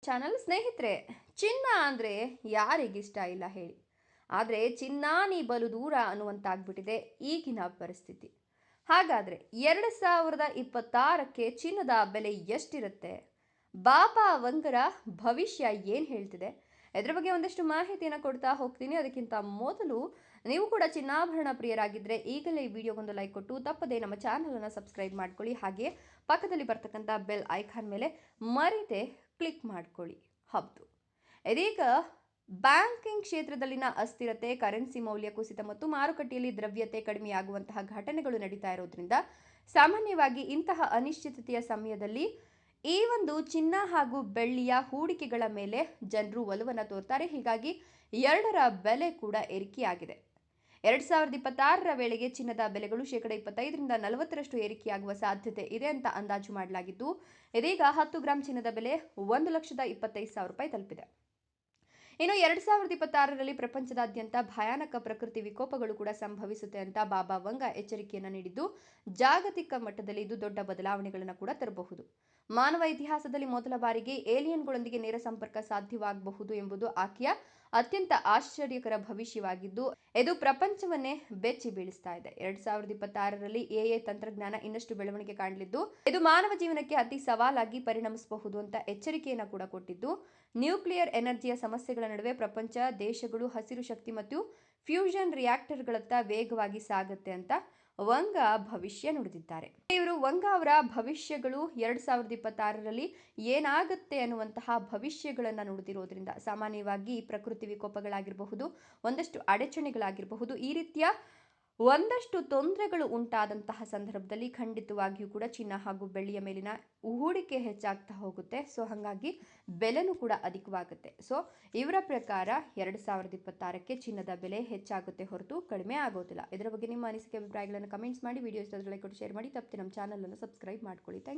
Channel. ಸ್ನೇಹಿತರೆ, ಚಿನ್ನ ಅಂದರೆ ಯಾರಿಗಿಷ್ಟ ಇಲ್ಲ ಹೇಳಿ. ಆದರೆ ಚಿನ್ನ ನೀ ಬಲು ದೂರ ಅನ್ನುವಂತಾಗ್ಬಿಟ್ಟಿದೆ ಈಗಿನ ಪರಿಸ್ಥಿತಿ. ಹಾಗಾದರೆ 2026ಕ್ಕೆ ಚಿನ್ನದ ಬೆಲೆ ಎಷ್ಟಿರುತ್ತೆ? ಬಾಬಾ ವಂಗರ ಭವಿಷ್ಯ ಏನು ಹೇಳ್ತಿದೆ? ಇದರ ಬಗ್ಗೆ ಒಂದಷ್ಟು ಮಾಹಿತಿಯನ್ನು ಕೊಡ್ತಾ ಹೋಗ್ತೀನಿ. ಅದಕ್ಕಿಂತ ಮೊದಲು ನೀವು ಕೂಡ ಚಿನ್ನಾಭರಣ ಪ್ರಿಯರಾಗಿದ್ದರೆ ಈಗಲೇ ಈ ವಿಡಿಯೋಗೊಂದು ಲೈಕ್ ಕೊಟ್ಟು ತಪ್ಪದೆ ನಮ್ಮ ಚಾನಲನ್ನು ಸಬ್ಸ್ಕ್ರೈಬ್ ಮಾಡ್ಕೊಳ್ಳಿ. ಹಾಗೆ ಪಕ್ಕದಲ್ಲಿ ಬರ್ತಕ್ಕಂಥ ಬೆಲ್ ಐಕಾನ್ ಮೇಲೆ ಮರೀದೆ ಕ್ಲಿಕ್ ಮಾಡ್ಕೊಳ್ಳಿ. ಹೌದು, ಇದೀಗ ಬ್ಯಾಂಕಿಂಗ್ ಕ್ಷೇತ್ರದಲ್ಲಿನ ಅಸ್ಥಿರತೆ, ಕರೆನ್ಸಿ ಮೌಲ್ಯ ಕುಸಿತ ಮತ್ತು ಮಾರುಕಟ್ಟೆಯಲ್ಲಿ ದ್ರವ್ಯತೆ ಕಡಿಮೆಯಾಗುವಂತಹ ಘಟನೆಗಳು ನಡೀತಾ ಇರೋದ್ರಿಂದ ಸಾಮಾನ್ಯವಾಗಿ ಇಂತಹ ಅನಿಶ್ಚಿತತೆಯ ಸಮಯದಲ್ಲಿ ಈ ಒಂದು ಚಿನ್ನ ಹಾಗೂ ಬೆಳ್ಳಿಯ ಹೂಡಿಕೆಗಳ ಮೇಲೆ ಜನರು ಒಲವನ್ನು ತೋರ್ತಾರೆ. ಹೀಗಾಗಿ ಎರಡರ ಬೆಲೆ ಕೂಡ ಏರಿಕೆಯಾಗಿದೆ. 2026ರ ವೇಳೆಗೆ ಚಿನ್ನದ ಬೆಲೆಗಳು 25% 40% ಏರಿಕೆಯಾಗುವ ಸಾಧ್ಯತೆ ಇದೆ ಅಂತ ಅಂದಾಜು ಮಾಡಲಾಗಿದ್ದು, ಇದೀಗ 10 ಗ್ರಾಂ ಚಿನ್ನದ ಬೆಲೆ 1,25,000 ರೂಪಾಯಿ ತಲುಪಿದೆ. ಇನ್ನು 2026ರಲ್ಲಿ ಪ್ರಪಂಚದಾದ್ಯಂತ ಭಯಾನಕ ಪ್ರಕೃತಿ ವಿಕೋಪಗಳು ಕೂಡ ಸಂಭವಿಸುತ್ತೆ ಅಂತ ಬಾಬಾ ವಂಗ ಎಚ್ಚರಿಕೆಯನ್ನು ನೀಡಿದ್ದು, ಜಾಗತಿಕ ಮಟ್ಟದಲ್ಲಿ ಇದು ದೊಡ್ಡ ಬದಲಾವಣೆಗಳನ್ನು ಕೂಡ ತರಬಹುದು. ಮಾನವ ಇತಿಹಾಸದಲ್ಲಿ ಮೊದಲ ಬಾರಿಗೆ ಏಲಿಯನ್ಗಳೊಂದಿಗೆ ನೇರ ಸಂಪರ್ಕ ಸಾಧ್ಯವಾಗಬಹುದು ಎಂಬುದು ಆಕೆಯ ಅತ್ಯಂತ ಆಶ್ಚರ್ಯಕರ ಭವಿಷ್ಯವಾಗಿದ್ದು, ಇದು ಪ್ರಪಂಚವನ್ನೇ ಬೆಚ್ಚಿ ಬೀಳಿಸ್ತಾ ಇದೆ. 2026ರಲ್ಲಿ ಎಐ ತಂತ್ರಜ್ಞಾನ ಇನ್ನಷ್ಟು ಬೆಳವಣಿಗೆ ಕಾಣಲಿದ್ದು, ಇದು ಮಾನವ ಜೀವನಕ್ಕೆ ಅತಿ ಸವಾಲಾಗಿ ಪರಿಣಮಿಸಬಹುದು ಅಂತ ಎಚ್ಚರಿಕೆಯನ್ನು ಕೂಡ ಕೊಟ್ಟಿದ್ದು, ನ್ಯೂಕ್ಲಿಯರ್ ಎನರ್ಜಿಯ ಸಮಸ್ಯೆಗಳ ನಡುವೆ ಪ್ರಪಂಚ ದೇಶಗಳು ಹಸಿರು ಶಕ್ತಿ ಮತ್ತು ಫ್ಯೂಷನ್ ರಿಯಾಕ್ಟರ್ಗಳತ್ತ ವೇಗವಾಗಿ ಸಾಗುತ್ತೆ ಅಂತ ವಂಗ ಭವಿಷ್ಯ ನುಡಿದಿದ್ದಾರೆ. ಇವರು ವಂಗ ಅವರ ಭವಿಷ್ಯಗಳು 2026ರಲ್ಲಿ ಏನಾಗುತ್ತೆ ಅನ್ನುವಂತಹ ಭವಿಷ್ಯಗಳನ್ನು ನುಡಿದಿರೋದ್ರಿಂದ ಸಾಮಾನ್ಯವಾಗಿ ಪ್ರಕೃತಿ ವಿಕೋಪಗಳಾಗಿರಬಹುದು, ಒಂದಷ್ಟು ಅಡಚಣೆಗಳಾಗಿರಬಹುದು, ಈ ರೀತಿಯ ಒಂದಷ್ಟು ತೊಂದರೆಗಳು ಉಂಟಾದಂತಹ ಸಂದರ್ಭದಲ್ಲಿ ಖಂಡಿತವಾಗಿಯೂ ಕೂಡ ಚಿನ್ನ ಹಾಗೂ ಬೆಳ್ಳಿಯ ಮೇಲಿನ ಹೂಡಿಕೆ ಹೆಚ್ಚಾಗ್ತಾ ಹೋಗುತ್ತೆ. ಸೊ ಹಾಗಾಗಿ ಬೆಲೆನೂ ಕೂಡ ಅಧಿಕವಾಗುತ್ತೆ. ಸೊ ಇವರ ಪ್ರಕಾರ 2026ಕ್ಕೆ ಚಿನ್ನದ ಬೆಲೆ ಹೆಚ್ಚಾಗುತ್ತೆ ಹೊರತು ಕಡಿಮೆ ಆಗೋದಿಲ್ಲ. ಇದರ ಬಗ್ಗೆ ನಿಮ್ಮ ಅನಿಸಿಕೆ ಅಭಿಪ್ರಾಯಗಳನ್ನು ಕಮೆಂಟ್ಸ್ ಮಾಡಿ, ವಿಡಿಯೋ ಇಷ್ಟ ಆದರೆ ಲೈಕ್ ಕೊಟ್ಟು ಶೇರ್ ಮಾಡಿ, ತಪ್ಪದೆ ನಮ್ಮ ಚಾನಲನ್ನು ಸಬ್ಸ್ಕ್ರೈಬ್ ಮಾಡ್ಕೊಳ್ಳಿ. Thank you.